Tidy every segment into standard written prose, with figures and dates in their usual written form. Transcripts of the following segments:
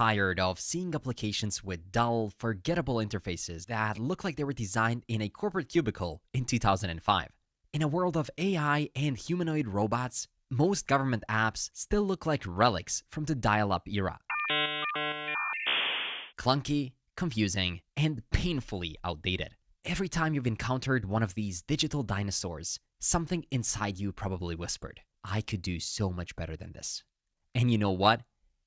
Tired of seeing applications with dull, forgettable interfaces that look like they were designed in a corporate cubicle in 2005? In a world of AI and humanoid robots, most government apps still look like relics from the dial-up era. Clunky, confusing, and painfully outdated. Every time you've encountered one of these digital dinosaurs, something inside you probably whispered, I could do so much better than this. And you know what?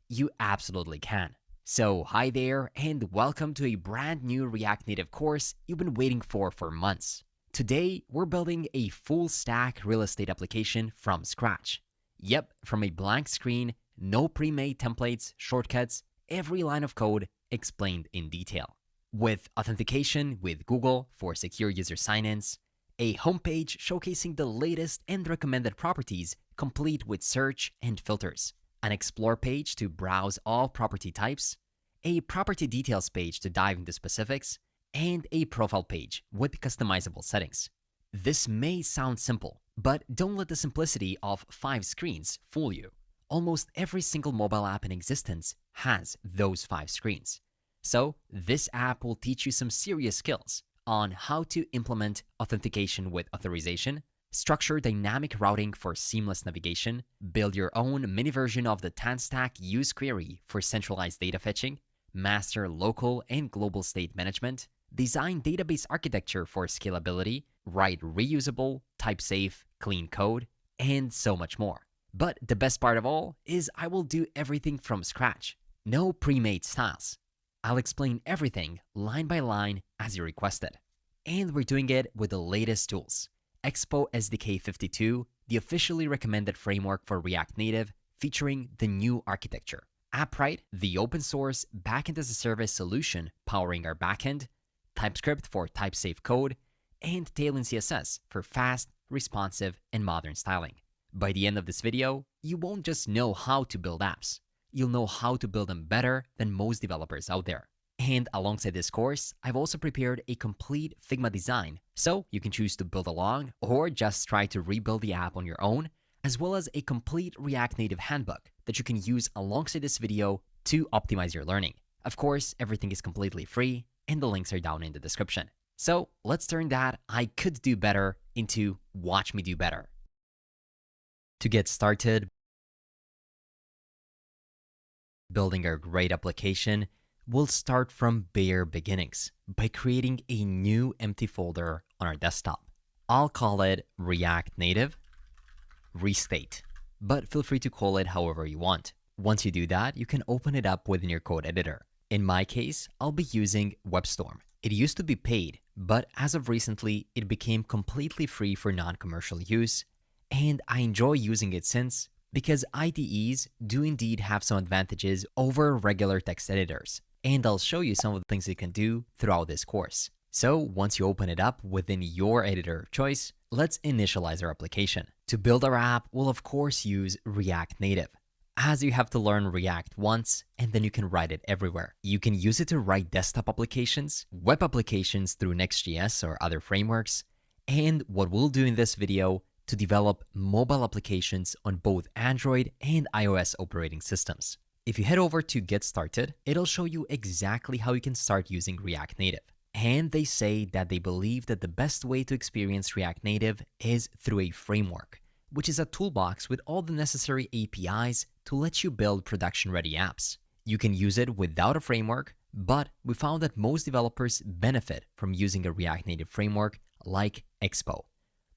You absolutely can. So hi there, and welcome to a brand new React Native course you've been waiting for months. Today, we're building a full stack real estate application from scratch. Yep, from a blank screen, no pre-made templates, shortcuts, every line of code explained in detail. With authentication with Google for secure user sign-ins, a homepage showcasing the latest and recommended properties complete with search and filters, an explore page to browse all property types, a property details page to dive into specifics, and a profile page with customizable settings. This may sound simple, but don't let the simplicity of 5 screens fool you. Almost every single mobile app in existence has those 5 screens. So this app will teach you some serious skills on how to implement authentication with authorization, structure dynamic routing for seamless navigation, build your own mini version of the TanStack use query for centralized data fetching, master local and global state management, design database architecture for scalability, write reusable, type-safe, clean code, and so much more. But the best part of all is I will do everything from scratch. No pre-made styles. I'll explain everything line by line as you requested. And we're doing it with the latest tools. Expo SDK 52, the officially recommended framework for React Native, featuring the new architecture. AppWrite, the open source backend as a service solution powering our backend, TypeScript for type-safe code, and Tailwind CSS for fast, responsive, and modern styling. By the end of this video, you won't just know how to build apps. You'll know how to build them better than most developers out there. And alongside this course, I've also prepared a complete Figma design, so you can choose to build along or just try to rebuild the app on your own, as well as a complete React Native handbook that you can use alongside this video to optimize your learning. Of course, everything is completely free, and the links are down in the description. So let's turn that I could do better into watch me do better. To get started building a great application, we'll start from bare beginnings by creating a new empty folder on our desktop. I'll call it React Native Restate, but feel free to call it however you want. Once you do that, you can open it up within your code editor. In my case, I'll be using WebStorm. It used to be paid, but as of recently, it became completely free for non-commercial use, and I enjoy using it since because IDEs do indeed have some advantages over regular text editors, and I'll show you some of the things you can do throughout this course. So once you open it up within your editor of choice, let's initialize our application. To build our app, we'll of course use React Native, as you have to learn React once, and then you can write it everywhere. You can use it to write desktop applications, web applications through Next.js or other frameworks, and what we'll do in this video, to develop mobile applications on both Android and iOS operating systems. If you head over to Get Started, it'll show you exactly how you can start using React Native. And they say that they believe that the best way to experience React Native is through a framework, which is a toolbox with all the necessary APIs to let you build production-ready apps. You can use it without a framework, but we found that most developers benefit from using a React Native framework like Expo,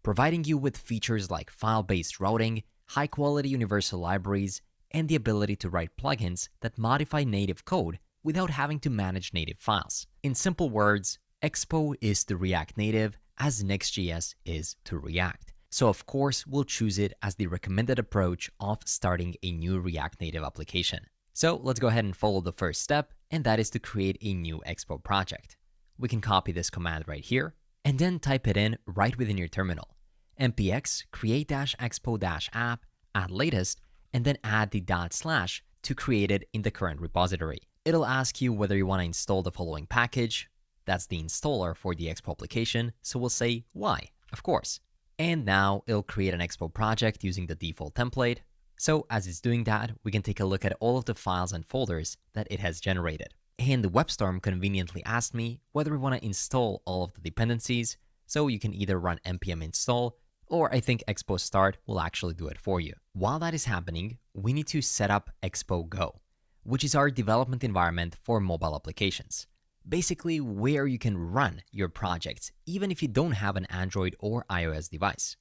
providing you with features like file-based routing, high-quality universal libraries, and the ability to write plugins that modify native code without having to manage native files. In simple words, Expo is to React Native as Next.js is to React. So of course, we'll choose it as the recommended approach of starting a new React Native application. So let's go ahead and follow the first step, and that is to create a new Expo project. We can copy this command right here, and then type it in right within your terminal. npx create-expo-app, add latest, and then add the // to create it in the current repository. It'll ask you whether you want to install the following package. That's the installer for the Expo application, so we'll say why, of course. And now it'll create an Expo project using the default template. So as it's doing that, we can take a look at all of the files and folders that it has generated. And WebStorm conveniently asked me whether we want to install all of the dependencies, so you can either run npm install, or I think expo start will actually do it for you. While that is happening, we need to set up Expo Go, which is our development environment for mobile applications. Basically, where you can run your projects, even if you don't have an Android or iOS device.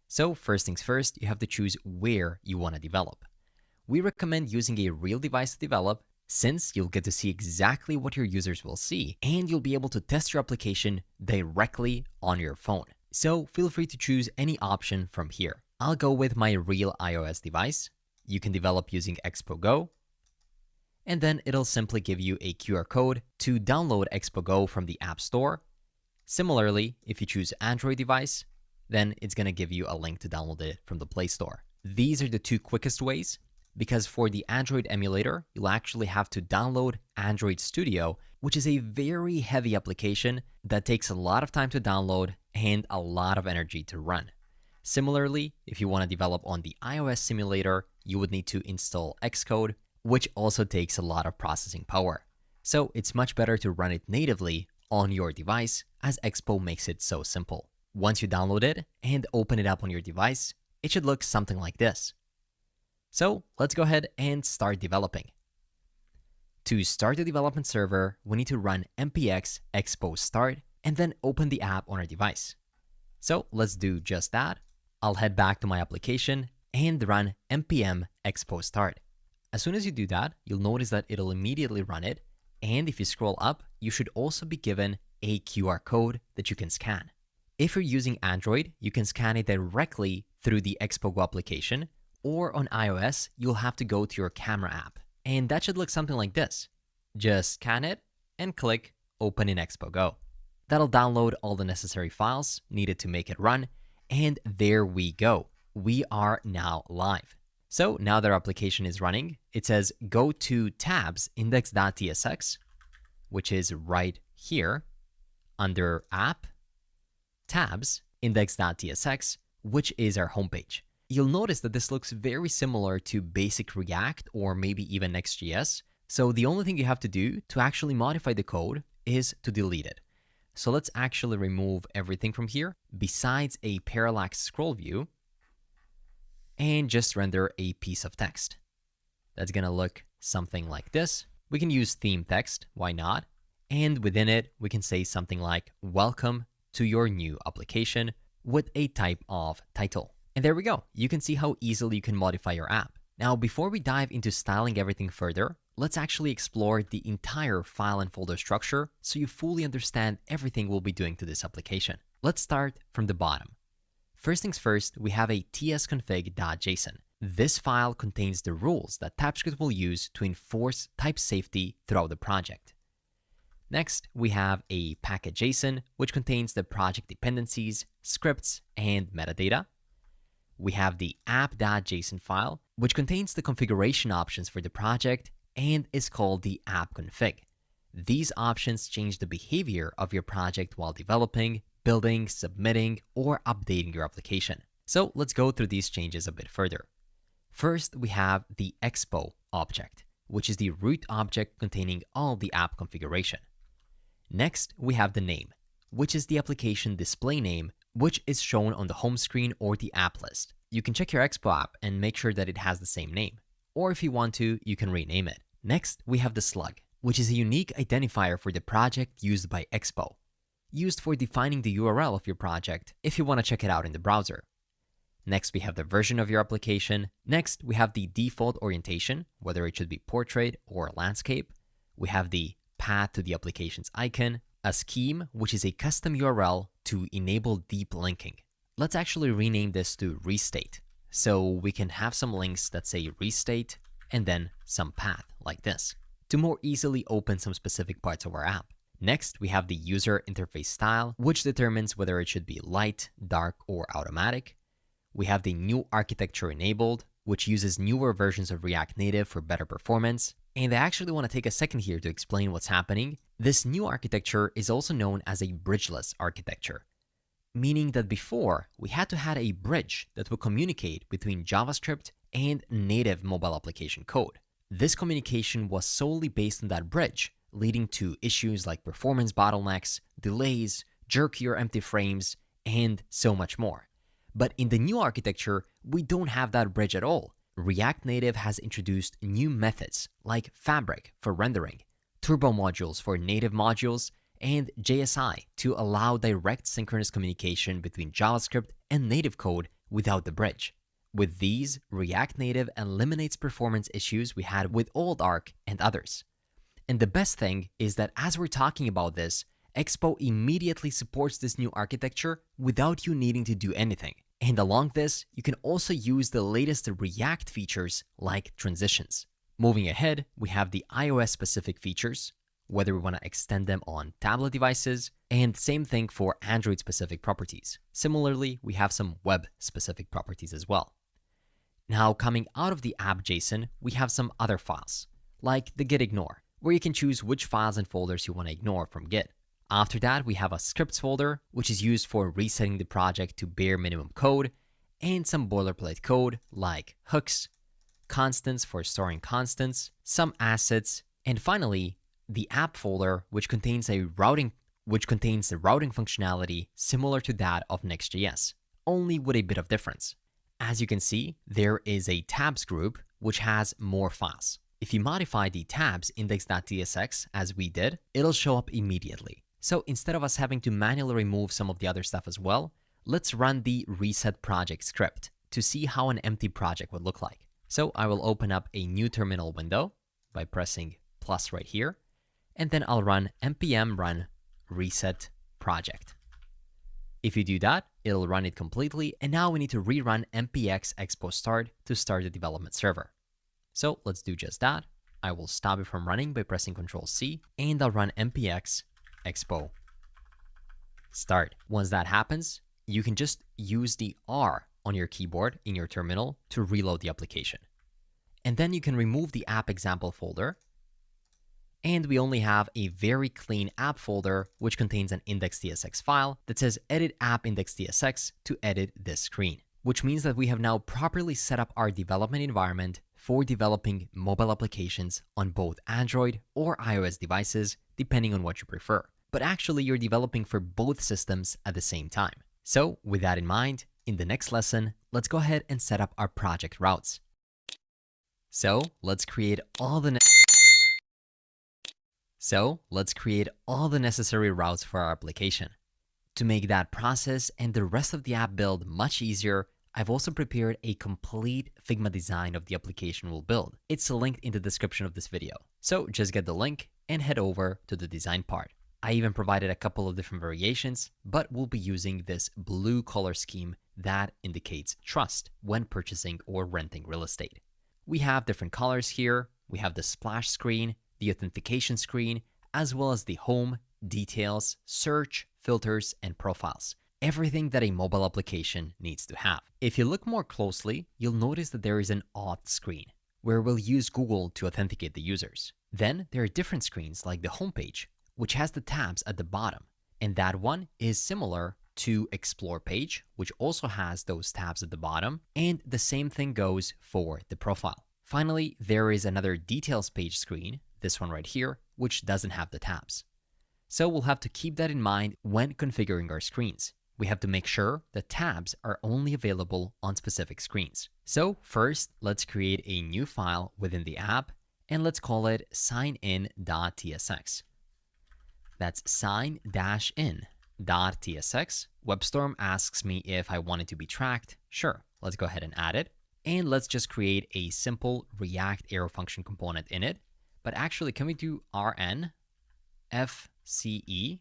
So first things first, you have to choose where you want to develop. We recommend using a real device to develop, since you'll get to see exactly what your users will see, and you'll be able to test your application directly on your phone. So feel free to choose any option from here. I'll go with my real iOS device. You can develop using Expo Go, and then it'll simply give you a QR code to download Expo Go from the App Store. Similarly, if you choose Android device, then it's going to give you a link to download it from the Play Store. These are the two quickest ways, because for the Android emulator, you'll actually have to download Android Studio, which is a very heavy application that takes a lot of time to download and a lot of energy to run. Similarly, if you want to develop on the iOS simulator, you would need to install Xcode, which also takes a lot of processing power. So it's much better to run it natively on your device, as Expo makes it so simple. Once you download it and open it up on your device, it should look something like this. So let's go ahead and start developing. To start the development server, we need to run npx expo start and then open the app on our device. So let's do just that. I'll head back to my application and run npm expo start. As soon as you do that, you'll notice that it'll immediately run it. And if you scroll up, you should also be given a QR code that you can scan. If you're using Android, you can scan it directly through the Expo Go application, or on iOS, you'll have to go to your camera app. And that should look something like this. Just scan it and click Open in Expo Go. That'll download all the necessary files needed to make it run. And there we go. We are now live. So now that our application is running, it says go to tabs index.tsx, which is right here under app, tabs index.tsx, which is our homepage. You'll notice that this looks very similar to basic React or maybe even Next.js. So the only thing you have to do to actually modify the code is to delete it. So let's actually remove everything from here besides a parallax scroll view and just render a piece of text. That's going to look something like this. We can use theme text, why not? And within it, we can say something like welcome to your new application with a type of title. And there we go. You can see how easily you can modify your app. Now, before we dive into styling everything further, let's actually explore the entire file and folder structure so you fully understand everything we'll be doing to this application. Let's start from the bottom. First things first, we have a tsconfig.json. This file contains the rules that TypeScript will use to enforce type safety throughout the project. Next, we have a package.json, which contains the project dependencies, scripts, and metadata. We have the app.json file, which contains the configuration options for the project and is called the app config. These options change the behavior of your project while developing, building, submitting, or updating your application. So let's go through these changes a bit further. First, we have the expo object, which is the root object containing all the app configuration. Next, we have the name, which is the application display name, which is shown on the home screen or the app list. You can check your Expo app and make sure that it has the same name. Or if you want to, you can rename it. Next, we have the slug, which is a unique identifier for the project used by Expo, used for defining the URL of your project if you want to check it out in the browser. Next, we have the version of your application. Next, we have the default orientation, whether it should be portrait or landscape. We have the path to the application's icon, a scheme, which is a custom URL to enable deep linking. Let's actually rename this to restate, so we can have some links that say restate and then some path like this to more easily open some specific parts of our app. Next, we have the user interface style, which determines whether it should be light, dark, or automatic. We have the new architecture enabled, which uses newer versions of React Native for better performance. And I actually want to take a second here to explain what's happening. This new architecture is also known as a bridgeless architecture, meaning that before we had to have a bridge that would communicate between JavaScript and native mobile application code. This communication was solely based on that bridge, leading to issues like performance bottlenecks, delays, jerky or empty frames, and so much more. But in the new architecture, we don't have that bridge at all. React Native has introduced new methods like Fabric for rendering, Turbo modules for native modules, and JSI to allow direct synchronous communication between JavaScript and native code without the bridge. With these, React Native eliminates performance issues we had with old Arc and others. And the best thing is that as we're talking about this, Expo immediately supports this new architecture without you needing to do anything. And along this, you can also use the latest React features like transitions. Moving ahead, we have the iOS-specific features, whether we want to extend them on tablet devices, and same thing for Android-specific properties. Similarly, we have some web-specific properties as well. Now, coming out of the app.json, we have some other files, like the git ignore, where you can choose which files and folders you want to ignore from Git. After that, we have a scripts folder, which is used for resetting the project to bare minimum code, and some boilerplate code like hooks, constants for storing constants, some assets, and finally, the app folder, which contains the routing functionality similar to that of Next.js, only with a bit of difference. As you can see, there is a tabs group which has more files. If you modify the tabs index.tsx as we did, it'll show up immediately. So instead of us having to manually remove some of the other stuff as well, let's run the reset project script to see how an empty project would look like. So I will open up a new terminal window by pressing plus right here, and then I'll run npm run reset project. If you do that, it'll run it completely, and now we need to rerun npx expo start to start the development server. So let's do just that. I will stop it from running by pressing Ctrl+C, and I'll run npx expo start. Once that happens, you can just use the R on your keyboard in your terminal to reload the application. And then you can remove the app example folder, and we only have a very clean app folder which contains an index.tsx file that says edit app index.tsx to edit this screen, which means that we have now properly set up our development environment for developing mobile applications on both Android or iOS devices, depending on what you prefer. But actually, you're developing for both systems at the same time. So with that in mind, in the next lesson, let's go ahead and set up our project routes. So let's create all the necessary routes for our application. To make that process and the rest of the app build much easier, I've also prepared a complete Figma design of the application we'll build. It's linked in the description of this video. So just get the link and head over to the design part. I even provided a couple of different variations, but we'll be using this blue color scheme that indicates trust when purchasing or renting real estate. We have different colors here. We have the splash screen, the authentication screen, as well as the home, details, search, filters, and profiles. Everything that a mobile application needs to have. If you look more closely, you'll notice that there is an auth screen where we'll use Google to authenticate the users. Then there are different screens like the homepage, which has the tabs at the bottom. And that one is similar to Explore page, which also has those tabs at the bottom. And the same thing goes for the profile. Finally, there is another details page screen, this one right here, which doesn't have the tabs. So we'll have to keep that in mind when configuring our screens. We have to make sure the tabs are only available on specific screens. So first, let's create a new file within the app, and let's call it signin.tsx. That's sign-in.tsx. WebStorm asks me if I want it to be tracked. Sure, let's go ahead and add it. And let's just create a simple React arrow function component in it. But actually, can we do rn fce,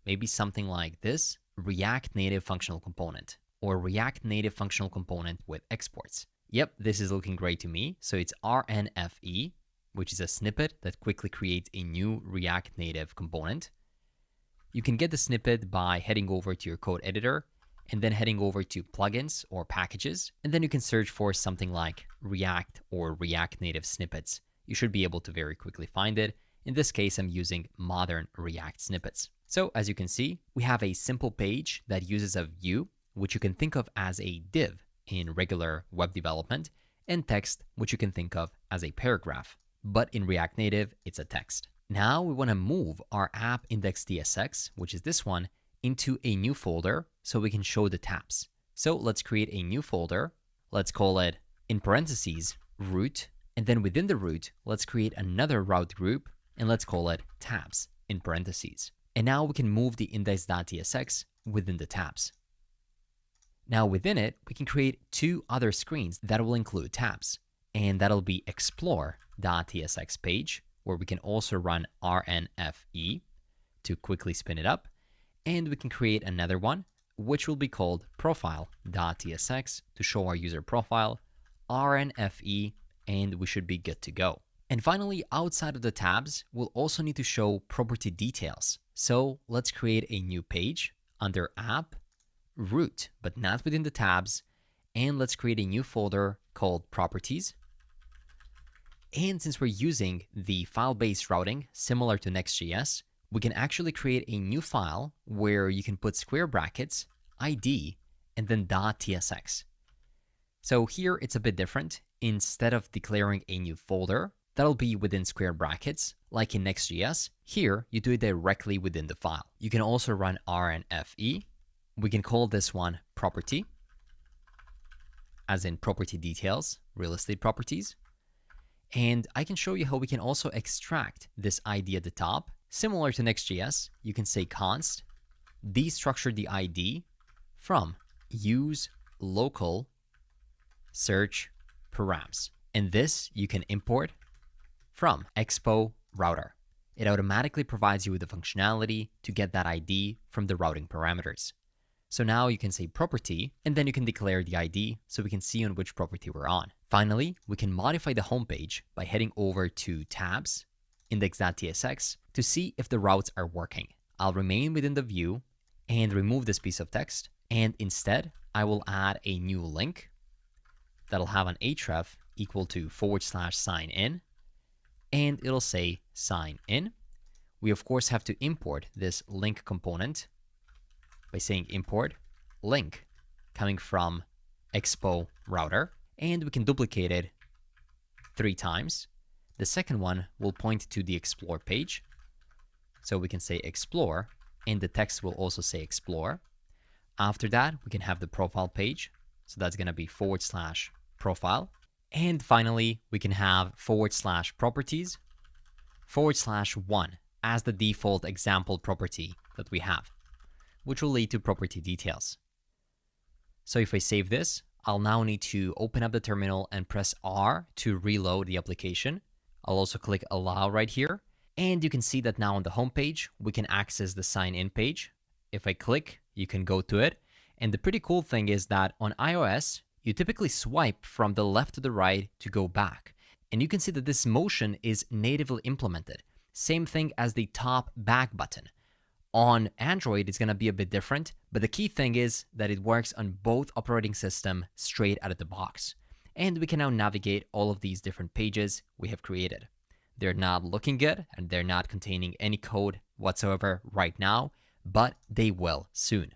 maybe something like this, React Native Functional Component, or React Native Functional Component with exports. Yep, this is looking great to me. So it's rnfe, which is a snippet that quickly creates a new React Native component. You can get the snippet by heading over to your code editor and then heading over to plugins or packages. And then you can search for something like React or React Native snippets. You should be able to very quickly find it. In this case, I'm using modern React snippets. So as you can see, we have a simple page that uses a view, which you can think of as a div in regular web development. and text, which you can think of as a paragraph. But in React Native, it's a text. Now we want to move our app index.tsx, which is this one, into a new folder so we can show the tabs. So let's create a new folder. Let's call it, in parentheses, root. And then within the root, let's create another route group and let's call it tabs in parentheses. And now we can move the index.tsx within the tabs. Now within it, we can create two other screens that will include tabs. And that'll be explore.tsx page, where we can also run rnfe to quickly spin it up. And we can create another one, which will be called profile.tsx to show our user profile, rnfe, and we should be good to go. And finally, outside of the tabs, we'll also need to show property details. So let's create a new page under app, root, but not within the tabs. And let's create a new folder called properties. And since we're using the file-based routing similar to Next.js, we can actually create a new file where you can put square brackets, ID, and then .tsx. So here it's a bit different. Instead of declaring a new folder, that'll be within square brackets, like in Next.js. Here, you do it directly within the file. You can also run rnfe. We can call this one property, as in property details, real estate properties. And I can show you how we can also extract this ID at the top. Similar to Next.js, you can say const destructure the ID from use local search params. And this you can import from expo router. It automatically provides you with the functionality to get that ID from the routing parameters. So now you can say property, and then you can declare the ID so we can see on which property we're on. Finally, we can modify the homepage by heading over to tabs, index.tsx, to see if the routes are working. I'll remain within the view and remove this piece of text. And instead, I will add a new link that'll have an href equal to /sign in, and it'll say sign in. We of course have to import this link component by saying import link coming from expo router, and we can duplicate it 3 times. The second one will point to the explore page. So we can say explore, and the text will also say explore. After that, we can have the profile page. So that's going to be /profile. And finally, we can have /properties, /1 as the default example property that we have, which will lead to property details. So if I save this, I'll now need to open up the terminal and press R to reload the application. I'll also click allow right here. And you can see that now on the home page, we can access the sign in page. If I click, you can go to it. And the pretty cool thing is that on iOS, you typically swipe from the left to the right to go back. And you can see that this motion is natively implemented. Same thing as the top back button. On Android, it's going to be a bit different, but the key thing is that it works on both operating systems straight out of the box. And we can now navigate all of these different pages we have created. They're not looking good and they're not containing any code whatsoever right now, but they will soon.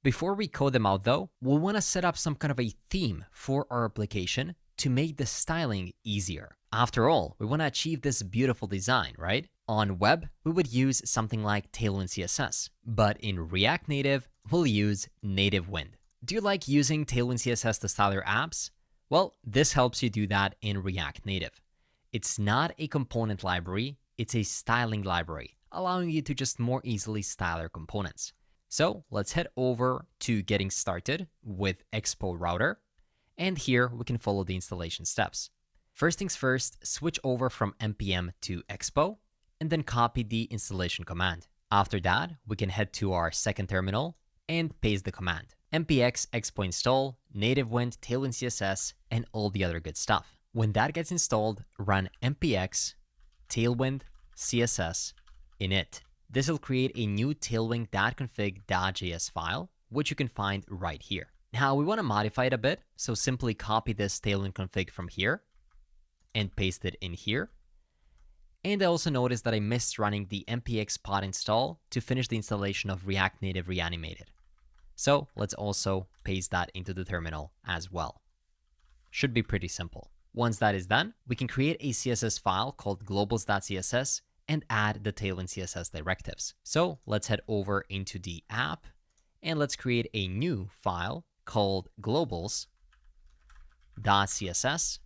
Before we code them out though, we'll want to set up some kind of a theme for our application to make the styling easier. After all, we want to achieve this beautiful design, right? On web, we would use something like Tailwind CSS, but in React Native, we'll use Native Wind. Do you like using Tailwind CSS to style your apps? Well, this helps you do that in React Native. It's not a component library, it's a styling library, allowing you to just more easily style your components. So let's head over to getting started with Expo Router, and here we can follow the installation steps. First things first, switch over from npm to expo, and then copy the installation command. After that, we can head to our second terminal and paste the command. npx expo install, native wind, tailwind CSS, and all the other good stuff. When that gets installed, run npx tailwind CSS init. This will create a new tailwind.config.js file, which you can find right here. Now we want to modify it a bit, so simply copy this tailwind config from here and paste it in here. And I also noticed that I missed running the npx pod install to finish the installation of React Native Reanimated. So let's also paste that into the terminal as well. should be pretty simple. Once that is done, we can create a CSS file called globals.css and add the Tailwind CSS directives. So let's head over into the app and let's create a new file called globals.css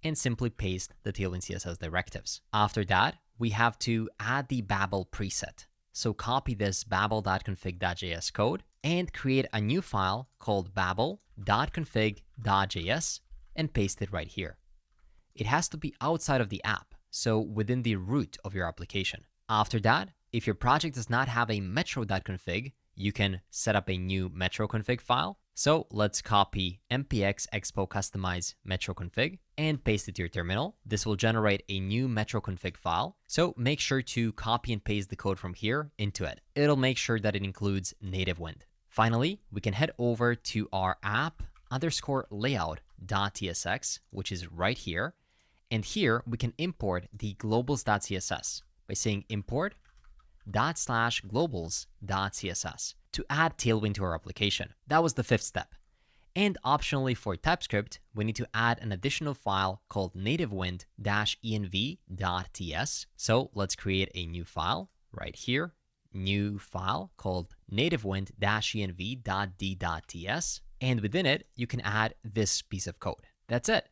and simply paste the Tailwind CSS directives. After that, we have to add the Babel preset. So copy this babel.config.js code and create a new file called babel.config.js and paste it right here. It has to be outside of the app, so within the root of your application. After that, if your project does not have a metro.config, you can set up a new metro config file. So let's copy mpx expo customize metro config and paste it to your terminal. This will generate a new metro config file. So make sure to copy and paste the code from here into it. It'll make sure that it includes native wind. Finally, we can head over to our app_layout.tsx, which is right here. And here we can import the globals.css by saying import /globals.css to add Tailwind to our application. That was the 5th step. And optionally for TypeScript, we need to add an additional file called nativewind-env.ts. So let's create a new file right here, new file called nativewind-env.d.ts. And within it, you can add this piece of code. That's it.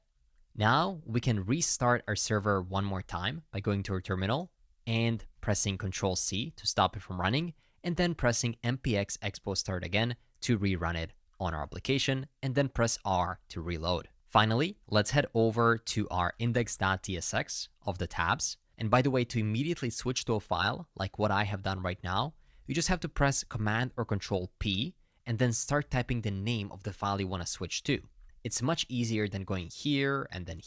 Now we can restart our server one more time by going to our terminal and pressing Ctrl+C to stop it from running, and then pressing mpx expo start again to rerun it on our application, and then press R to reload. Finally, let's head over to our index.tsx of the tabs. And by the way, to immediately switch to a file like what I have done right now, you just have to press Command or Control+P and then start typing the name of the file you want to switch to. It's much easier than going here and then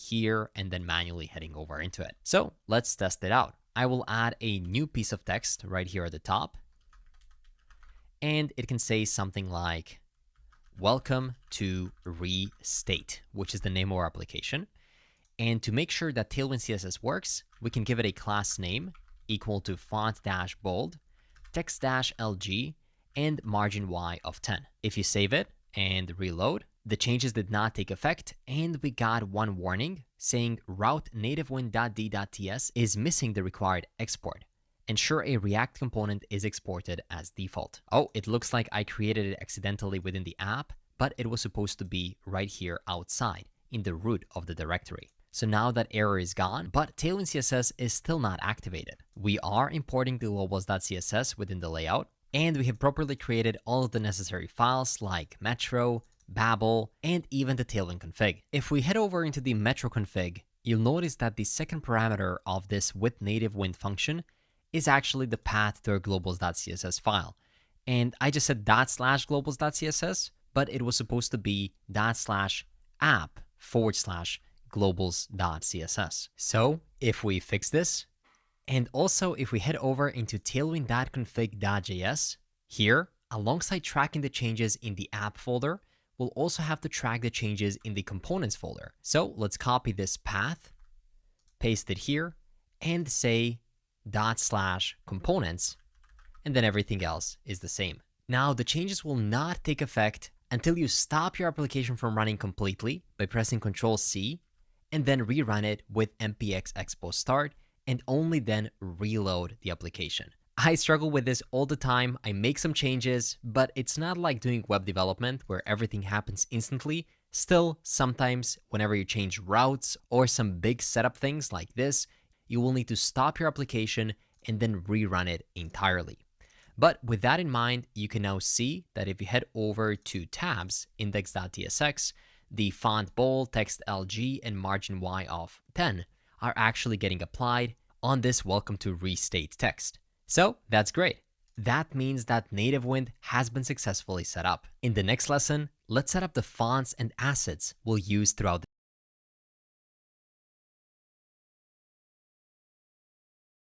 manually heading over into it. So let's test it out. I will add a new piece of text right here at the top. And it can say something like, welcome to Restate, which is the name of our application. And to make sure that Tailwind CSS works, we can give it a class name equal to font-bold, text-lg, and margin Y of 10. If you save it and reload, the changes did not take effect, and we got one warning saying route nativewind.d.ts is missing the required export. Ensure a React component is exported as default. Oh, it looks like I created it accidentally within the app, but it was supposed to be right here outside in the root of the directory. So now that error is gone, but Tailwind CSS is still not activated. We are importing the globals.css within the layout, and we have properly created all of the necessary files like metro, Babel, and even the Tailwind config. If we head over into the metro config, you'll notice that the second parameter of this with native wind function is actually the path to our globals.css file. And I just said /globals.css, but it was supposed to be /app/globals.css. So if we fix this, and also if we head over into tailwind.config.js, here, alongside tracking the changes in the app folder, we'll also have to track the changes in the components folder. So let's copy this path, paste it here, and say /components, and then everything else is the same. Now the changes will not take effect until you stop your application from running completely by pressing Ctrl+C and then rerun it with mpx expo start, and only then reload the application. I struggle with this all the time. I make some changes, but it's not like doing web development where everything happens instantly. Still, sometimes whenever you change routes or some big setup things like this, you will need to stop your application and then rerun it entirely. But with that in mind, you can now see that if you head over to tabs, index.tsx, the font bold, text LG, and margin Y of 10 are actually getting applied on this welcome to restate text. So that's great. That means that native wind has been successfully set up. In the next lesson, let's set up the fonts and assets we'll use throughout